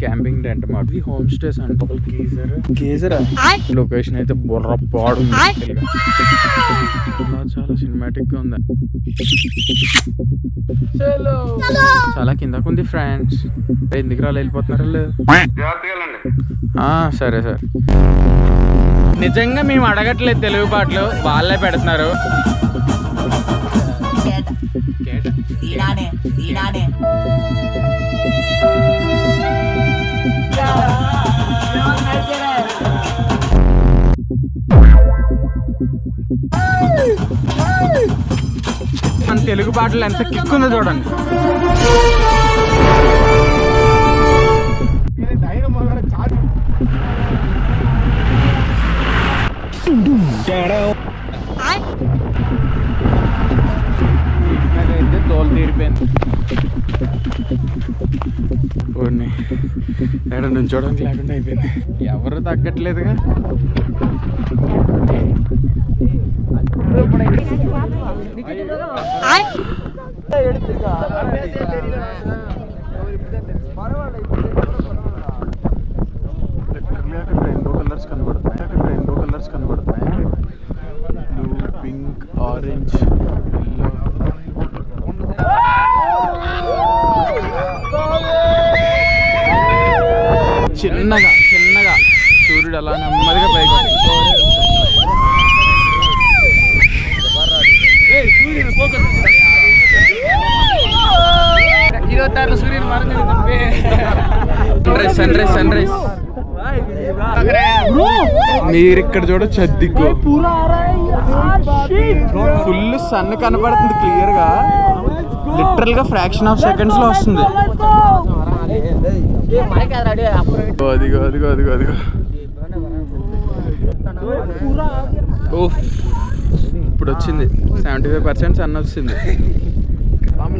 Camping tent మాట. ఇది home stays అంటే ఒక గీజర్ లొకేషన్ అయితే బుర్ర పాడు. చాలా సినిమాటిక్ గా ఉంది. చాలా కిందకు ఉంది ఫ్రెండ్స్. ఎందుకు రాళ్ళు వెళ్ళిపోతున్నారు వాళ్ళు? సరే సార్. నిజంగా మేము అడగట్లేదు తెలుగు పాటలు, వాళ్ళే పెడుతున్నారు. మన తెలుగు పాటలు ఎంత కిక్ ఉందో చూడండి. అయితే తోలు తీరిపోయింది. ఎక్కడ నుంచోడానికి లేకుండా అయిపోయింది. ఎవరు తగ్గట్లేదుగా. రెయిన్బో కలర్స్ కనబడుతున్నాయి. బ్లూ, పింక్, ఆరెంజ్, చిన్నగా సూర్యుడు అలా నెమ్మదిగా పైకి సన్ రైజ్. మీరు ఇక్కడ చూడొచ్చు, అద్దిగ్గు ఫుల్ సన్ కనబడుతుంది క్లియర్ గా. లిటరల్ గా ఫ్రాక్షన్ ఆఫ్ సెకండ్స్ లో వస్తుంది. అదిగో ఇప్పుడు వచ్చింది 75% సన్ వచ్చింది.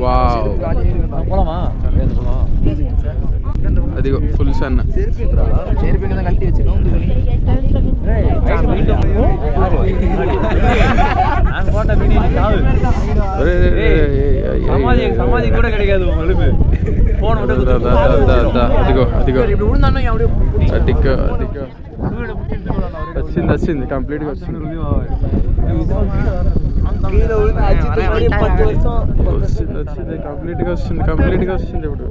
వావ్, అదిగో ఫుల్ సన్. వచ్చింది కంప్లీట్ గా వచ్చింది. కంప్లీట్ గా వస్తుంది ఇప్పుడు.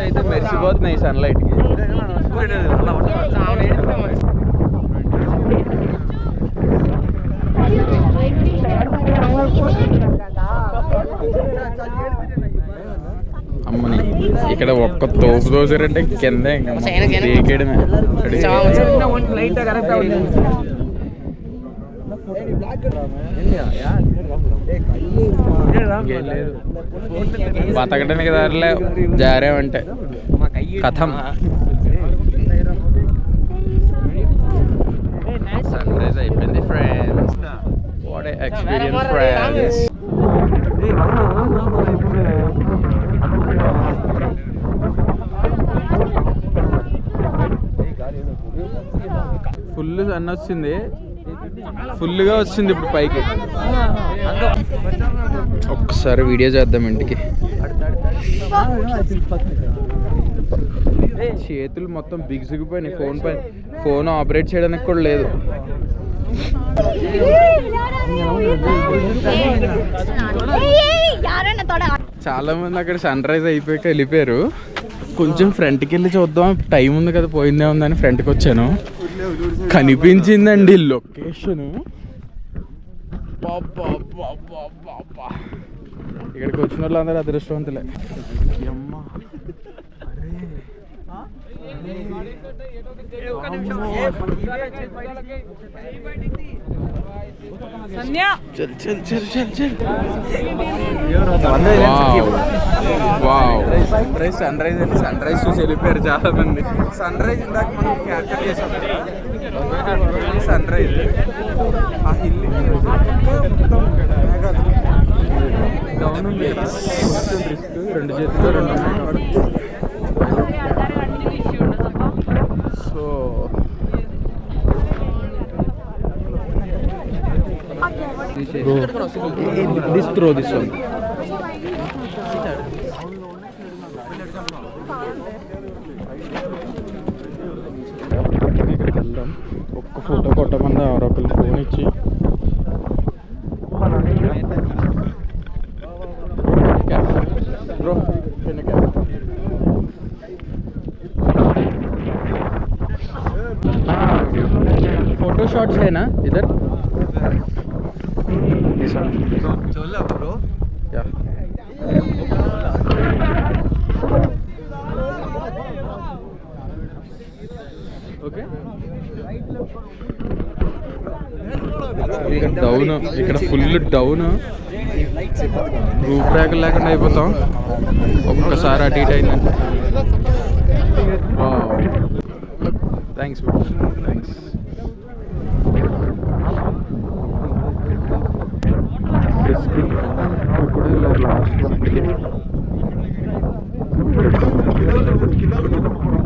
అయితే మెరిసిపోతున్నాయి సన్లైట్ కి. అమ్మని ఇక్కడ ఒక్క తోపు దోసారంటే కింద ఇంకా బతకడానికి దారిలే జారేమంటే కథం. సన్ రైజ్ అయిపోయింది friends. What a experience friends. Full sun వచ్చింది, ఫుల్గా వచ్చింది ఇప్పుడు పైకి. ఒక్కసారి వీడియో చేద్దాం ఇంటికి. చేతులు మొత్తం బిగుసిగిపోయినాయి. ఫోన్ ఆపరేట్ చేయడానికి కూడా లేదు. చాలా మంది అక్కడ సన్ రైజ్ అయిపోయాక వెళ్ళిపోయారు. కొంచెం ఫ్రంట్కి వెళ్ళి చూద్దాం, టైం ఉంది కదా, పోయిందే ఉందని ఫ్రంట్కి వచ్చాను. కనిపించిందండి లొకేషన్. ఇక్కడికి వచ్చిన వాళ్ళందరూ అదృష్టవంతులే. సన్ రైజ్ చూసి వెళ్ళిపోయారు చాలా మంది. సన్ రైజ్ ఇందాక మనం క్యాప్చర్ చేసాం. సన్ రైజ్ ఆ హిల్ డౌన్ ఉంది. రెండు చేతులు రెండు so this throw this one. ఇక్కడికి వెళ్దాం. ఒక్క ఫోటో కొట్టమంది ఎవరో ఒకళ్ళు ఫోన్ ఇచ్చి. బ్రో फोटो शॉट्स है ना इधर? चलो ब्रो या ఓకే. ఇక్కడ డౌన్, ఇక్కడ ఫుల్ డౌన్, రూప్ ర్యాక్ లేకుండా అయిపోతాం ఒక్కసారి అటు ఇటు అయిందంటే. Thanks thanks.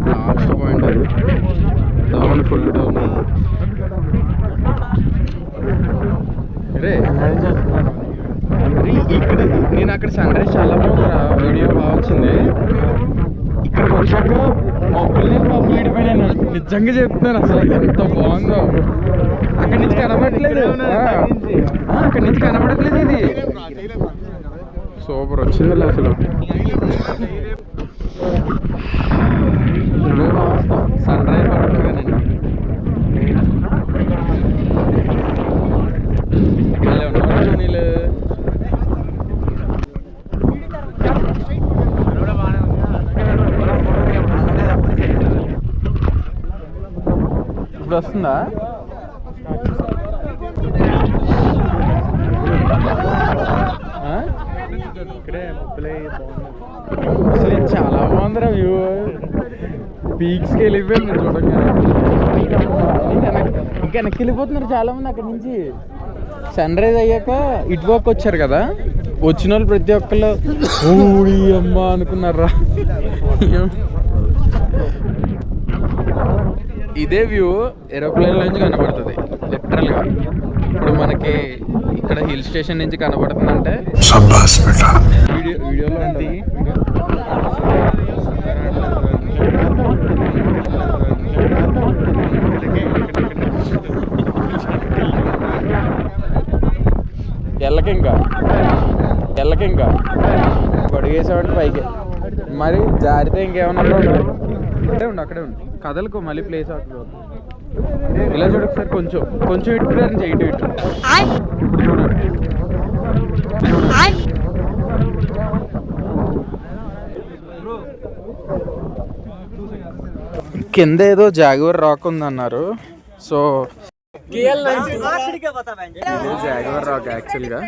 లాస్ట్ పాయింట్ అది డౌన్, ఫుల్ డౌన్. అరే ఇక్కడ నేను అక్కడ సన్ రైజ్ చాలా బాగుందిరా, వీడియో బాగా వచ్చింది. ఇక్కడికి వచ్చాక మబ్బులు విడిపోయినాను, నిజంగా చెప్తున్నాను. అసలు ఎంత బాగుందో. అక్కడి నుంచి కనబడట్లేదు, అక్కడి నుంచి కనబడట్లేదు. ఇది సూపర్ వచ్చింది అసలు. సన్ రైజ్ పడుతుందండి. మళ్ళీ ఉన్నాను నీళ్ళు. ఇప్పుడు వస్తుందా? అసలు చాలా బాగుందిరా వ్యూ. పీక్స్కి వెళ్ళిపోయాను నేను చూడగానే. ఇంకా వెనక్కి వెళ్ళిపోతున్నారు చాలా మంది అక్కడి నుంచి. సన్ రైజ్ అయ్యాక ఇటు పక్క వచ్చారు కదా, వచ్చిన వాళ్ళు ప్రతి ఒక్కళ్ళు ఊడి అమ్మ అనుకున్నారా. ఇదే వ్యూ ఏరోప్లేన్ నుంచి కనబడుతుంది లిటరల్గా. ఇప్పుడు మనకి ఇక్కడ హిల్ స్టేషన్ నుంచి కనబడుతుందంటే వీడియోలో ఉంది. ఎల్లకింకా గొడిగేసేవాడి పైకి మరి జారితే ఇంకేమన్నా అక్కడే ఉండు కదలకు మళ్ళీ ప్లేస్ అవుతుంది. ఇలా చూడ ఒకసారి కొంచెం కొంచెం ఇటు చేయి, ఇటు ఇప్పుడు చూడండి. కింద ఏదో జాగ్వర్ రాక్ ఉందన్నారు. సో జాగ్వర్ రాక్ యాక్చువల్గా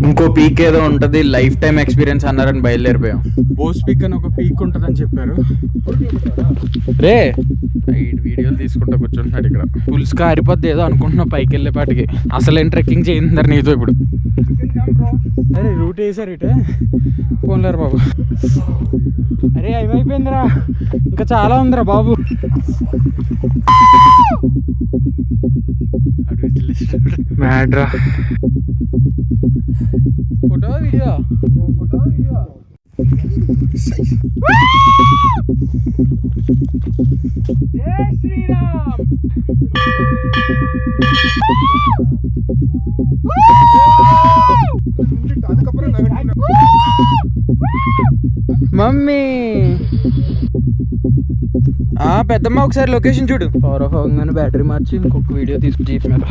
ఇంకో పీక్ ఏదో ఉంటుంది, లైఫ్ టైం ఎక్స్పీరియన్స్ అన్నారని బయలుదేరిపోయాం. బోస్ పీక్ అని ఒక పీక్ ఉంటుంది అని చెప్పారు. రే వీడియోలు తీసుకుంటా కూర్చుంటున్నాడు ఇక్కడ. పుల్స్ కారిపోద్ది ఏదో అనుకుంటున్నా పైకి వెళ్ళేపాటికి. అసలేం ట్రెక్కింగ్ చేయిందారు నీతో ఇప్పుడు. అరే రూట్ వేసారు ఇటే పోన్లేరు బాబు. అరే ఏమైపోయిందిరా, ఇంకా చాలా ఉందిరా బాబు. మ్యాడ్రా. ఫోటో వీడియో జై శ్రీరామ్. அதுக்கப்புறம் మమ్మీ పెద్దమ్మ ఒకసారి లొకేషన్ చూడు. పవర్ ఆఫ్ అవ్వగానే బ్యాటరీ మార్చి ఇంకొక వీడియో తీసుకు జీప్ మీద.